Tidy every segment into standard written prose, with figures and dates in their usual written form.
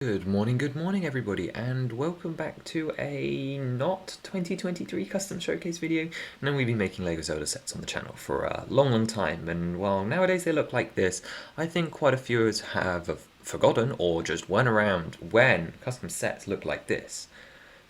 Good morning everybody, and welcome back to a not 2023 custom showcase video. Now we've been making LEGO Zelda sets on the channel for a long time, and while nowadays they look like this, I think quite a few of us have forgotten or just weren't around when custom sets look like this.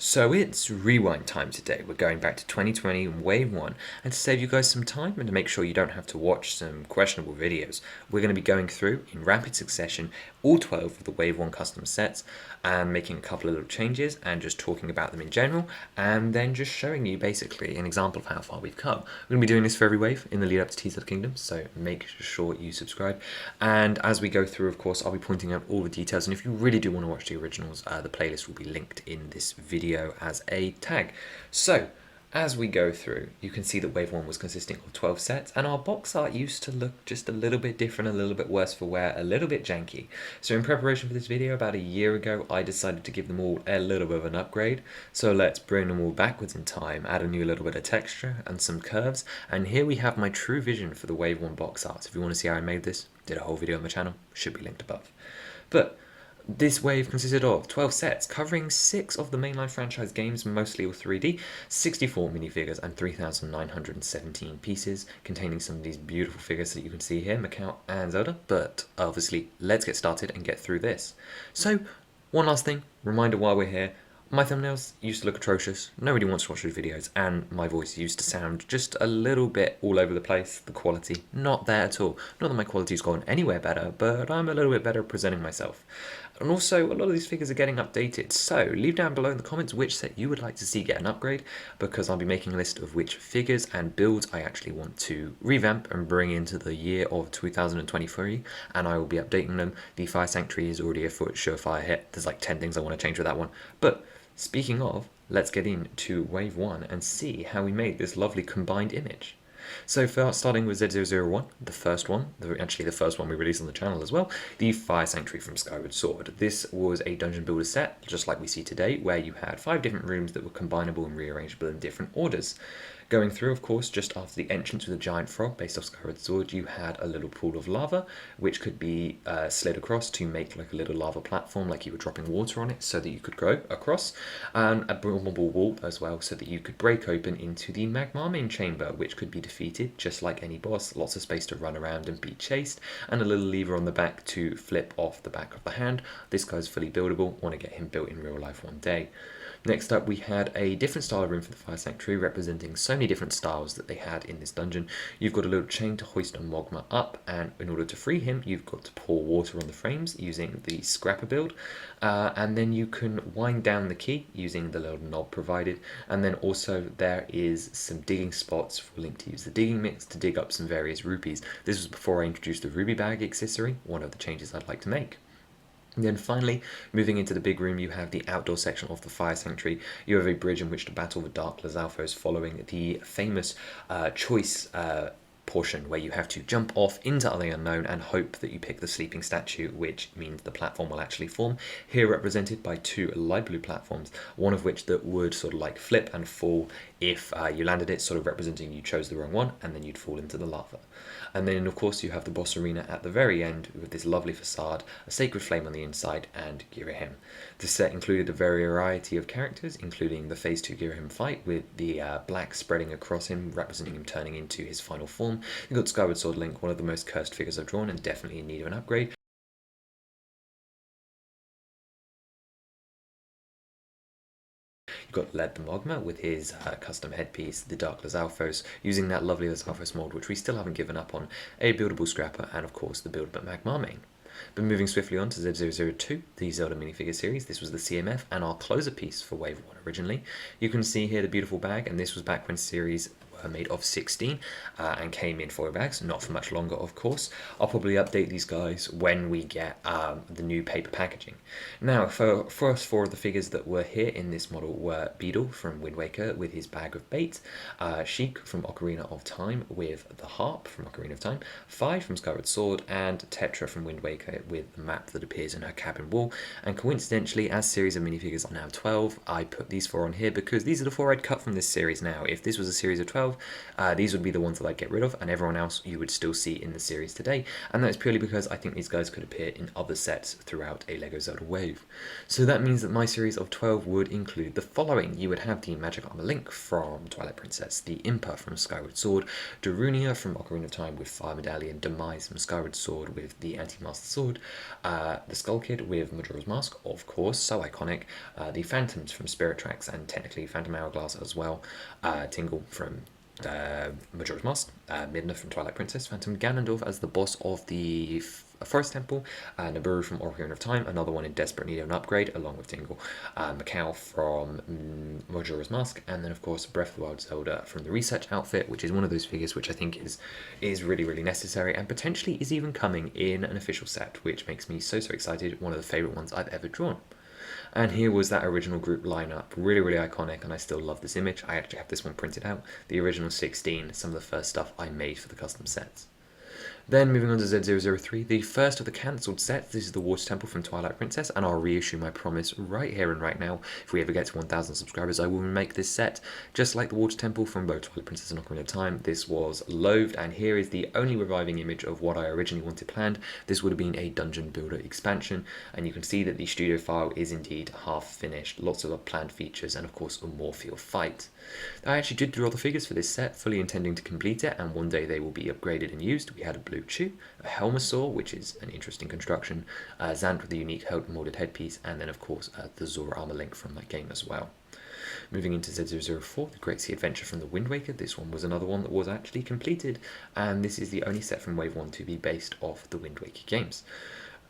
So it's rewind time today. We're going back to 2020 and Wave 1, and to save you guys some time and to make sure you don't have to watch some questionable videos, we're going to be going through, in rapid succession, all 12 of the Wave 1 custom sets, and making a couple of little changes, and just talking about them in general, and then just showing you basically an example of how far we've come. We're going to be doing this for every wave in the lead up to Tears of the Kingdom, so make sure you subscribe. And as we go through, of course, I'll be pointing out all the details, and if you really do want to watch the originals, the playlist will be linked in this video as a tag. So as we go through, you can see that Wave 1 was consisting of 12 sets, and our box art used to look just a little bit different, a little bit worse for wear, a little bit janky. So in preparation for this video, about a year ago, I decided to give them all a little bit of an upgrade. So let's bring them all backwards in time, add a new little bit of texture and some curves, and here we have my true vision for the Wave 1 box art. If you want to see how I made this, did a whole video on my channel, should be linked above. But this wave consisted of 12 sets, covering 6 of the mainline franchise games, mostly all 3D, 64 minifigures, and 3,917 pieces, containing some of these beautiful figures that you can see here, Macau and Zelda. But obviously, let's get started and get through this. So, one last thing, reminder while we're here, my thumbnails used to look atrocious, nobody wants to watch these videos, and my voice used to sound just a little bit all over the place, the quality not there at all. Not that my quality's gone anywhere better, but I'm a little bit better at presenting myself. And also, a lot of these figures are getting updated, so leave down below in the comments which set you would like to see get an upgrade, because I'll be making a list of which figures and builds I actually want to revamp and bring into the year of 2023, and I will be updating them. The Fire Sanctuary is already a surefire hit. There's like 10 things I want to change with that one, but speaking of, let's get into Wave 1 and see how we made this lovely combined image. So first, starting with Z001, the first one, actually the first one we released on the channel as well, the Fire Sanctuary from Skyward Sword. This was a dungeon builder set, just like we see today, where you had 5 different rooms that were combinable and rearrangeable in different orders. Going through, of course, just after the entrance with a giant frog based off Skyward Sword, you had a little pool of lava, which could be slid across to make like a little lava platform, like you were dropping water on it, so that you could go across, and a broomable wall as well, so that you could break open into the Magmar chamber, which could be defeated just like any boss. Lots of space to run around and be chased, and a little lever on the back to flip off the back of the hand. This guy's fully buildable. Want to get him built in real life one day. Next up, we had a different style room for the Fire Sanctuary, representing so many different styles that they had in this dungeon. You've got a little chain to hoist a Mogma up, and in order to free him, you've got to pour water on the frames using the Scrapper build, and then you can wind down the key using the little knob provided, and then also there is some digging spots for Link to use the digging mix to dig up some various rupees. This was before I introduced the ruby bag accessory, one of the changes I'd like to make. And then finally, moving into the big room, you have the outdoor section of the Fire Sanctuary. You have a bridge in which to battle the Dark Lizalfos, following the famous choice portion where you have to jump off into the unknown and hope that you pick the sleeping statue, which means the platform will actually form. Here represented by 2 light blue platforms, one of which that would sort of like flip and fall if you landed it, sort of representing you chose the wrong one, and then you'd fall into the lava. And then of course you have the boss arena at the very end with this lovely facade, a sacred flame on the inside, and Girahim. The set included a variety of characters, including the Phase 2 Girahim fight with the black spreading across him, representing him turning into his final form. You've got Skyward Sword Link, one of the most cursed figures I've drawn and definitely in need of an upgrade. You've got Led the Mogma with his custom headpiece, the Dark Lizalfos, using that lovely Lizalfos mold, which we still haven't given up on, a buildable Scrapper, and of course the buildable Magmar main. But moving swiftly on to Z002, the Zelda minifigure series. This was the CMF and our closer piece for Wave 1 originally. You can see here the beautiful bag, and this was back when series made of 16 and came in foil bags, not for much longer of course. I'll probably update these guys when we get the new paper packaging. Now, for first 4 of the figures that were here in this model were Beedle from Wind Waker with his bag of bait, Sheik from Ocarina of Time with the harp from Ocarina of Time, Fi from Skyward Sword, and Tetra from Wind Waker with the map that appears in her cabin wall. And coincidentally, as series of minifigures are now 12, I put these 4 on here because these are the 4 I'd cut from this series now. If this was a series of 12, 12, these would be the ones that I'd get rid of, and everyone else you would still see in the series today. And that's purely because I think these guys could appear in other sets throughout a LEGO Zelda wave. So that means that my series of 12 would include the following. You would have the Magic Armor Link from Twilight Princess, the Impa from Skyward Sword, Darunia from Ocarina of Time with Fire Medallion, Demise from Skyward Sword with the Anti-Master Sword, the Skull Kid with Majora's Mask, of course, so iconic, the Phantoms from Spirit Tracks and technically Phantom Hourglass as well, Tingle from Majora's Mask, Midna from Twilight Princess, Phantom Ganondorf as the boss of the Forest Temple, Nabooru from Ocarina of Time, another one in desperate need of an upgrade, along with Tingle, Macau from Majora's Mask, and then of course Breath of the Wild Zelda from the Research outfit, which is one of those figures which I think is really, really necessary, and potentially is even coming in an official set, which makes me so excited, one of the favourite ones I've ever drawn. And here was that original group lineup, really, really iconic, and I still love this image. I actually have this one printed out, the original 16, some of the first stuff I made for the custom sets. Then moving on to Z003, the first of the cancelled sets. This is the Water Temple from Twilight Princess, and I'll reissue my promise right here and right now. If we ever get to 1,000 subscribers, I will remake this set, just like the Water Temple from both Twilight Princess and Ocarina of Time. This was loathed, and here is the only reviving image of what I originally wanted planned. This would have been a Dungeon Builder expansion, and you can see that the studio file is indeed half finished, lots of planned features, and of course a Morpheal fight. I actually did draw the figures for this set, fully intending to complete it, and one day they will be upgraded and used. We had a Blue Chew, a Helmasaur, which is an interesting construction, Zant with a unique molded headpiece, and then of course the Zora Armor Link from that game as well. Moving into Z004, the Great Sea Adventure from the Wind Waker. This one was another one that was actually completed, and this is the only set from Wave 1 to be based off the Wind Waker games.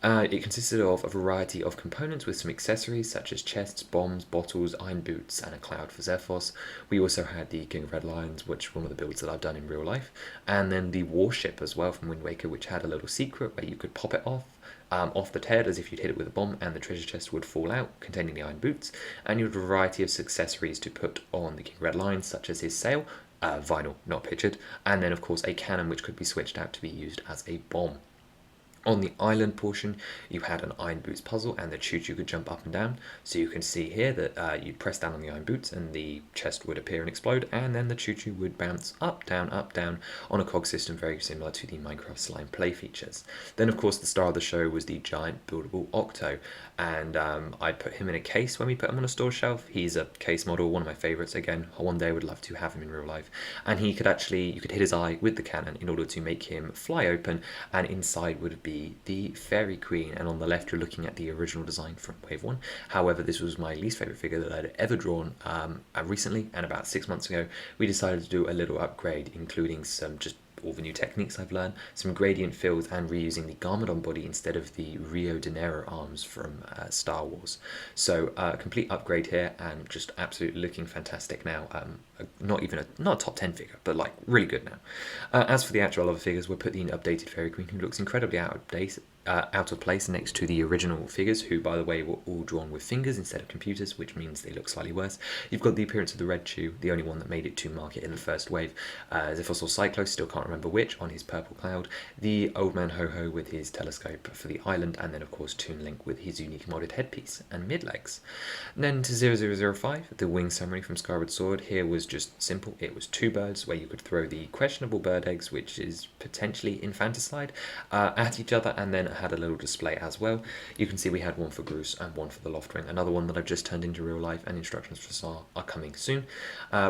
It consisted of a variety of components with some accessories such as chests, bombs, bottles, iron boots, and a cloud for Xephos. We also had the King of Red Lions, which is one of the builds that I've done in real life, and then the warship as well from Wind Waker, which had a little secret where you could pop it off the head as if you'd hit it with a bomb, and the treasure chest would fall out containing the iron boots, and you had a variety of accessories to put on the King of Red Lions, such as his sail, vinyl, not pictured, and then of course a cannon which could be switched out to be used as a bomb. On the island portion, you had an iron boots puzzle, and the choo-choo could jump up and down. So you can see here that you'd press down on the iron boots and the chest would appear and explode, and then the choo-choo would bounce up, down, on a cog system very similar to the Minecraft slime play features. Then of course the star of the show was the giant buildable Octo, and I put him in a case when we put him on a store shelf. He's a case model, one of my favourites. Again, one day I would love to have him in real life. And he could actually, you could hit his eye with the cannon in order to make him fly open, and inside would be the Fairy Queen, and on the left you're looking at the original design from Wave 1. However, this was my least favourite figure that I'd ever drawn recently, and about 6 months ago we decided to do a little upgrade, including some just all the new techniques I've learned, some gradient fills, and reusing the Garmadon body instead of the Rio de Janeiro arms from Star Wars. So complete upgrade here, and just absolutely looking fantastic now. Not a top 10 figure, but like really good now. As for the actual other figures, we'll put the updated Fairy Queen, who looks incredibly out of place next to the original figures, who by the way were all drawn with fingers instead of computers, which means they look slightly worse. You've got the appearance of the Red Chew, the only one that made it to market in the first wave, Xephos or Cyclo, still can't remember which, on his purple cloud, the Old Man Ho-Ho with his telescope for the island, and then of course Toon Link with his unique modded headpiece and mid-legs. Then to 0005, the Wing Summary from Skyward Sword. Here was just simple. It was two birds where you could throw the questionable bird eggs, which is potentially infanticide, at each other, and then it had a little display as well. You can see we had one for Groose and one for the Loft Ring, another one that I've just turned into real life, and instructions for SAR are coming soon.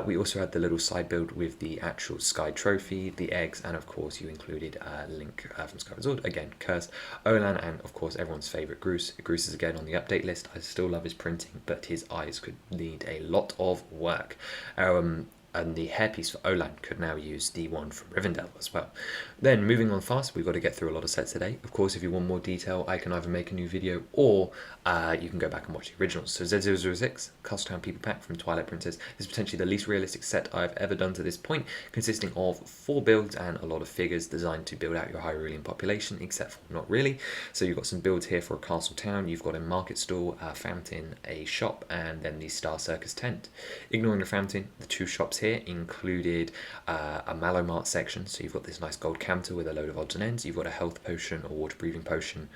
We also had the little side build with the actual Sky Trophy, the eggs, and of course you included Link from Skyward Sword, again cursed, Olan, and of course everyone's favourite Groose. Groose is again on the update list. I still love his printing, but his eyes could need a lot of work. And the hairpiece for Olan could now use the one from Rivendell as well. Then moving on fast, we've got to get through a lot of sets today. Of course, if you want more detail, I can either make a new video or you can go back and watch the originals. So Z006, Castletown People Pack from Twilight Princess, is potentially the least realistic set I've ever done to this point, consisting of 4 builds and a lot of figures designed to build out your Hyrulean population, except for not really. So you've got some builds here for a castle town, you've got a market stall, a fountain, a shop, and then the Star Circus tent. Ignoring the fountain, the 2 shops here included a Mallow Mart section, so you've got this nice gold counter with a load of odds and ends. You've got a health potion, a water breathing potion,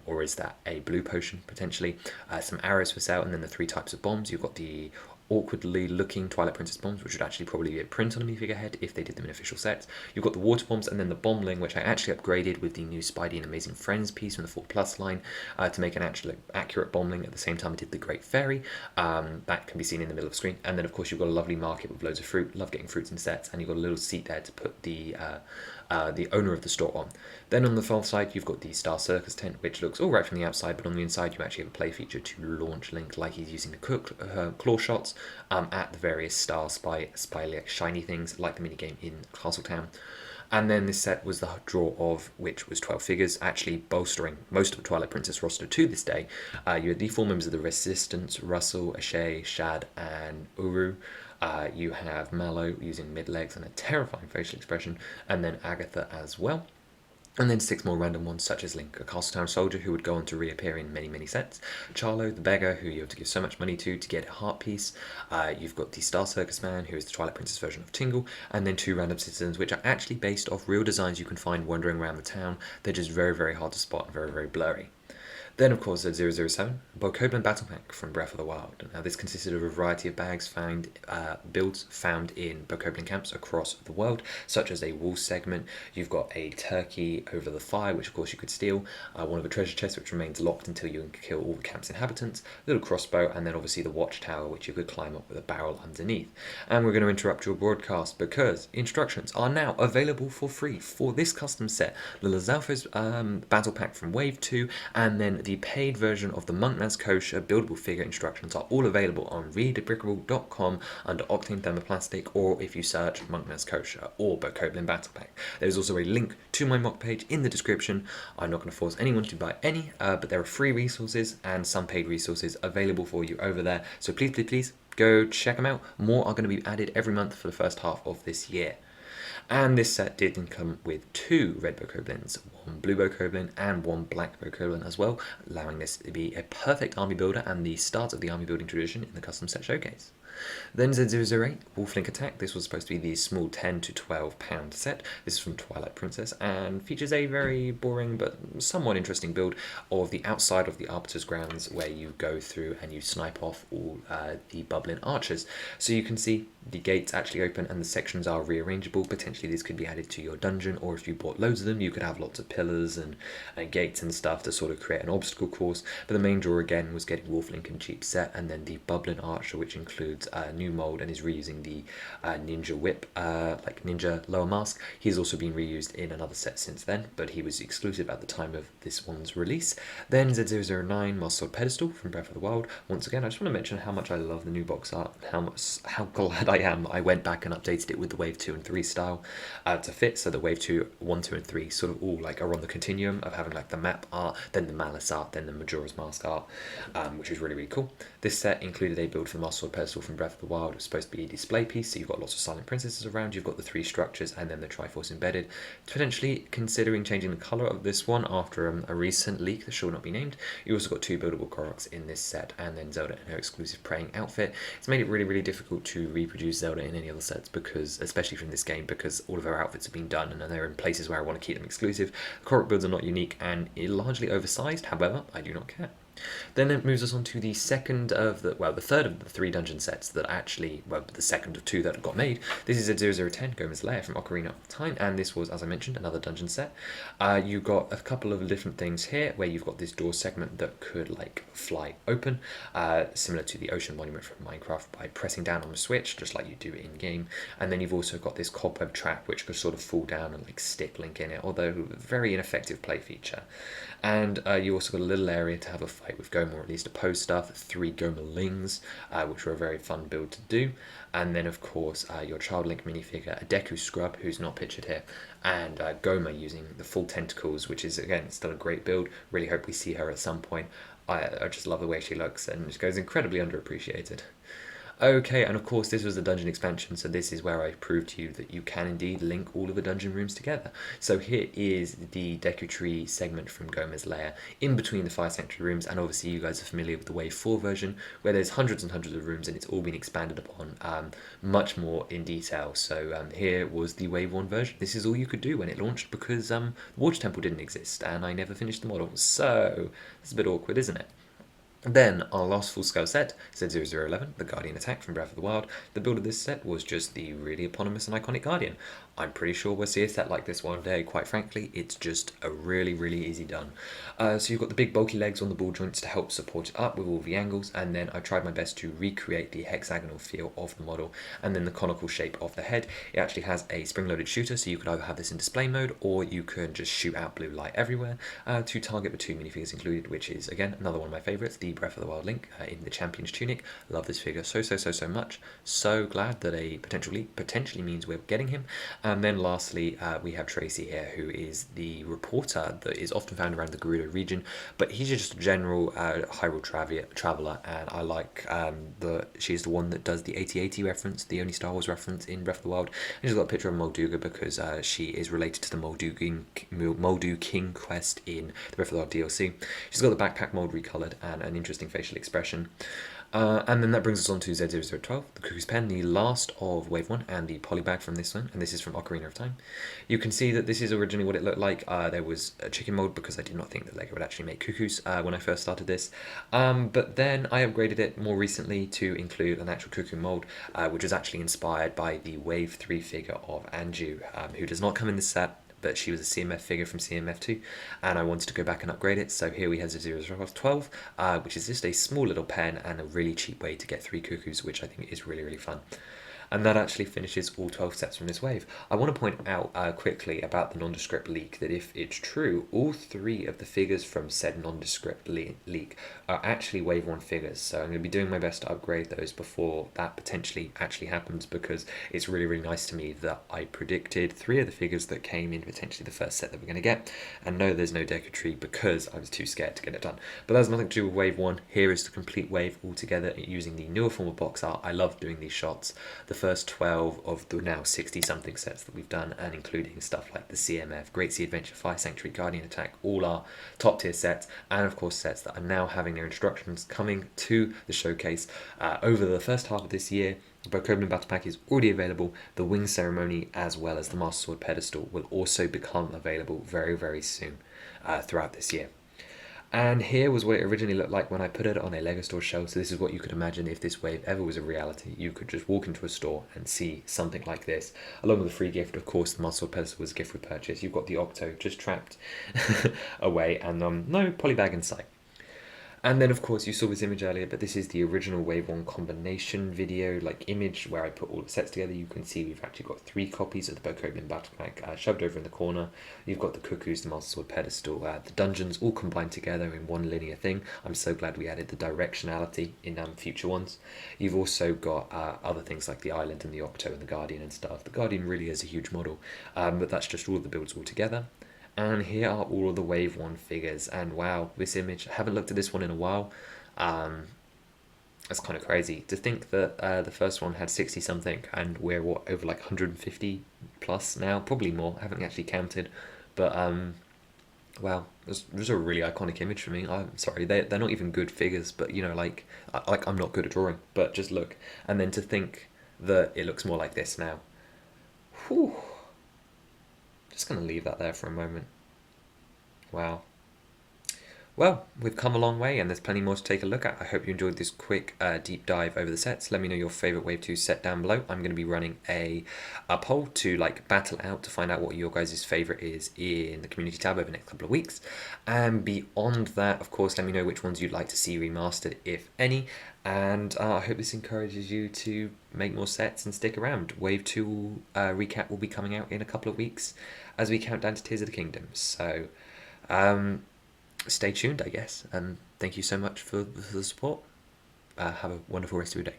or is that a blue potion potentially, some arrows for sale, and then the 3 types of bombs. You've got the awkwardly looking Twilight Princess bombs, which would actually probably be a print on a minifigure head if they did them in official sets. You've got the water bombs, and then the bombling, which I actually upgraded with the new Spidey and Amazing Friends piece from the 4+ line to make an actual accurate bombling. At the same time, I did the Great Fairy. That can be seen in the middle of the screen. And then, of course, you've got a lovely market with loads of fruit. Love getting fruits in sets. And you've got a little seat there to put the owner of the store on. Then on the far side, you've got the Star Circus tent, which looks all right from the outside, but on the inside, you actually have a play feature to launch Link, like he's using the claw shots at the various star spy shiny things, like the minigame in Castletown. And then this set was the draw of which was 12 figures, actually bolstering most of the Twilight Princess roster to this day. You had the 4 members of the Resistance: Russell, Ashay, Shad, and Uru. You have Mallow using mid-legs and a terrifying facial expression, and then Agatha as well. And then 6 more random ones, such as Link, a Castletown soldier who would go on to reappear in many, many sets. Charlo, the beggar, who you have to give so much money to get a heart piece. You've got the Star Circus Man, who is the Twilight Princess version of Tingle. And then 2 random citizens, which are actually based off real designs you can find wandering around the town. They're just very, very hard to spot and very, very blurry. Then, of course, there's 007, Bokoblin Battle Pack from Breath of the Wild. Now, this consisted of a variety of bags builds found in Bokoblin camps across the world, such as a wool segment. You've got a turkey over the fire, which of course you could steal. One of a treasure chest, which remains locked until you can kill all the camp's inhabitants. A little crossbow, and then obviously the watchtower, which you could climb up with a barrel underneath. And we're going to interrupt your broadcast because instructions are now available for free for this custom set. The Lizalfo's Battle Pack from Wave 2, and then the paid version of the Monkman's Kosher buildable figure instructions are all available on readbrickable.com under Octane Thermoplastic, or if you search Monkman's Kosher or Bokoblin Battle Pack. There's also a link to my mock page in the description. I'm not going to force anyone to buy any, but there are free resources and some paid resources available for you over there. So please, please, please go check them out. More are going to be added every month for the first half of this year. And this set did come with 2 red Bokoblins, 1 blue Bokoblin and 1 black Bokoblin as well, allowing this to be a perfect army builder and the start of the army building tradition in the custom set showcase. Then Z008, Wolflink Attack. This was supposed to be the small 10 to 12 pound set. This is from Twilight Princess and features a very boring but somewhat interesting build of the outside of the Arbiter's grounds, where you go through and you snipe off all the bubbling archers. So you can see the gates actually open and the sections are rearrangeable. Potentially these could be added to your dungeon, or if you bought loads of them, you could have lots of pillars and gates and stuff to sort of create an obstacle course. But the main draw again was getting Wolflink in cheap set, and then the bubbling archer, which includes a new mold and is reusing the ninja whip, like ninja lower mask. He's also been reused in another set since then, but he was exclusive at the time of this one's release. Then Z009, Master Sword Pedestal from Breath of the Wild. Once again, I just want to mention how much I love the new box art, how glad I am I went back and updated it with the Wave 2 and 3 style to fit, so the Wave 2, 1, 2 and 3 sort of all like are on the continuum of having like the map art, then the Malice art, then the Majora's Mask art, which is really, really cool. This set included a build for the Master Sword Pedestal from Breath of the Wild. It was supposed to be a display piece, so you've got lots of silent princesses around, you've got the 3 structures and then the Triforce embedded. Potentially considering changing the colour of this one after a recent leak that shall not be named. You also got 2 buildable Koroks in this set, and then Zelda in her exclusive praying outfit. It's made it really, really difficult to reproduce Zelda in any other sets, because, especially from this game, because all of her outfits have been done and they're in places where I want to keep them exclusive. The Korok builds are not unique and largely oversized, however, I do not care. Then it moves us on to the second of the, well, the third of the 3 dungeon sets that actually, well, the second of 2 that got made. This is a 0010 Goma's Lair from Ocarina of Time, and this was, as I mentioned, another dungeon set. You got a couple of different things here, where you've got this door segment that could, like, fly open, similar to the Ocean Monument from Minecraft, by pressing down on the switch, just like you do in-game. And then you've also got this cobweb trap, which could sort of fall down and, like, stick Link in it, although very ineffective play feature. And you also got a little area to have a fight with Goma, or at least oppose stuff, 3 Gomalings, which were a very fun build to do. And then, of course, your Child Link minifigure, a Deku Scrub, who's not pictured here, and Goma using the full tentacles, which is, again, still a great build. Really hope we see her at some point. I just love the way she looks, and she goes incredibly underappreciated. Okay, and of course this was the dungeon expansion, so this is where I proved to you that you can indeed link all of the dungeon rooms together. So here is the Deku Tree segment from Goma's Lair, in between the Fire Sanctuary rooms, and obviously you guys are familiar with the Wave 4 version, where there's hundreds and hundreds of rooms, and it's all been expanded upon much more in detail. So here was the Wave 1 version. This is all you could do when it launched, because the Water Temple didn't exist, and I never finished the model, so it's a bit awkward, isn't it? Then our last full-scale set, Z0011, the Guardian Attack from Breath of the Wild. The build of this set was just the really eponymous and iconic Guardian. I'm pretty sure we'll see a set like this one day, quite frankly. It's just a really easy done. So you've got the big bulky legs on the ball joints to help support it up with all the angles, and then I tried my best to recreate the hexagonal feel of the model, and then the conical shape of the head. It actually has a spring-loaded shooter, so you could either have this in display mode, or you can just shoot out blue light everywhere to target the 2 minifigures included, which is, again, another one of my favourites, the Breath of the Wild Link in the Champion's tunic. Love this figure so much. So glad that a potential leak potentially means we're getting him. And then lastly, we have Tracy here, who is the reporter that is often found around the Gerudo region, but he's just a general Hyrule traveller, and I like she's the one that does the 8080 reference, the only Star Wars reference in Breath of the Wild. And she's got a picture of Molduga because she is related to the Moldu King quest in the Breath of the Wild DLC. She's got the backpack mold recolored and an interesting facial expression. And then that brings us on to Z0012, the Cuckoo's Pen, the last of Wave 1, and the polybag from this one, and this is from Ocarina of Time. You can see that this is originally what it looked like. There was a chicken mold because I did not think that LEGO would actually make cuckoos when I first started this. But then I upgraded it more recently to include an actual cuckoo mold, which was actually inspired by the Wave 3 figure of Anju, who does not come in this set, but she was a CMF figure from CMF2, and I wanted to go back and upgrade it, so here we have the 0012, which is just a small little pen and a really cheap way to get 3 cuckoos, which I think is really fun. And that actually finishes all 12 sets from this wave. I want to point out quickly about the nondescript leak that if it's true, all 3 of the figures from said nondescript leak are actually Wave 1 figures. So I'm going to be doing my best to upgrade those before that potentially actually happens, because it's really nice to me that I predicted 3 of the figures that came in potentially the first set that we're going to get. And no, there's no Deku Tree because I was too scared to get it done. But that has nothing to do with Wave 1. Here is the complete wave altogether using the newer form of box art. I love doing these shots. The first 12 of the now 60 something sets that we've done, and including stuff like the CMF, Great Sea Adventure, Fire Sanctuary, Guardian Attack, all our top tier sets, and of course sets that are now having their introductions coming to the showcase over the first half of this year. The Bokoblin Battle Pack is already available. The Wing Ceremony as well as the Master Sword Pedestal will also become available very soon throughout this year. And here was what it originally looked like when I put it on a LEGO store shelf. So this is what you could imagine if this wave ever was a reality. You could just walk into a store and see something like this. Along with a free gift, of course, the Master Sword Pedestal was a gift with purchase. You've got the Octo just trapped away, and no polybag in sight. And then, of course, you saw this image earlier, but this is the original Wave 1 combination video, like image, where I put all the sets together. You can see we've actually got 3 copies of the Bokoblin Battle Pack shoved over in the corner. You've got the Cuckoos, the Master Sword Pedestal, the dungeons all combined together in one linear thing. I'm so glad we added the directionality in future ones. You've also got other things like the Island and the Octo and the Guardian and stuff. The Guardian really is a huge model, but that's just all of the builds all together. And here are all of the Wave 1 figures, and wow, this image, I haven't looked at this one in a while. That's kind of crazy to think that the first one had 60 something, and we're over like 150 plus now, probably more. I haven't actually counted, but wow, it was a really iconic image for me. I'm sorry, they're not even good figures, but you know, like I'm not good at drawing, but just look, and then to think that it looks more like this now. Whew. Just going to leave that there for a moment. Wow. Well, we've come a long way, and there's plenty more to take a look at. I hope you enjoyed this quick deep dive over the sets. Let me know your favourite Wave 2 set down below. I'm going to be running a poll to battle out to find out what your guys' favourite is in the community tab over the next couple of weeks. And beyond that, of course, let me know which ones you'd like to see remastered, if any. And I hope this encourages you to make more sets and stick around. Wave 2 recap will be coming out in a couple of weeks as we count down to Tears of the Kingdom. So stay tuned, I guess. And thank you so much for the support. Have a wonderful rest of your day.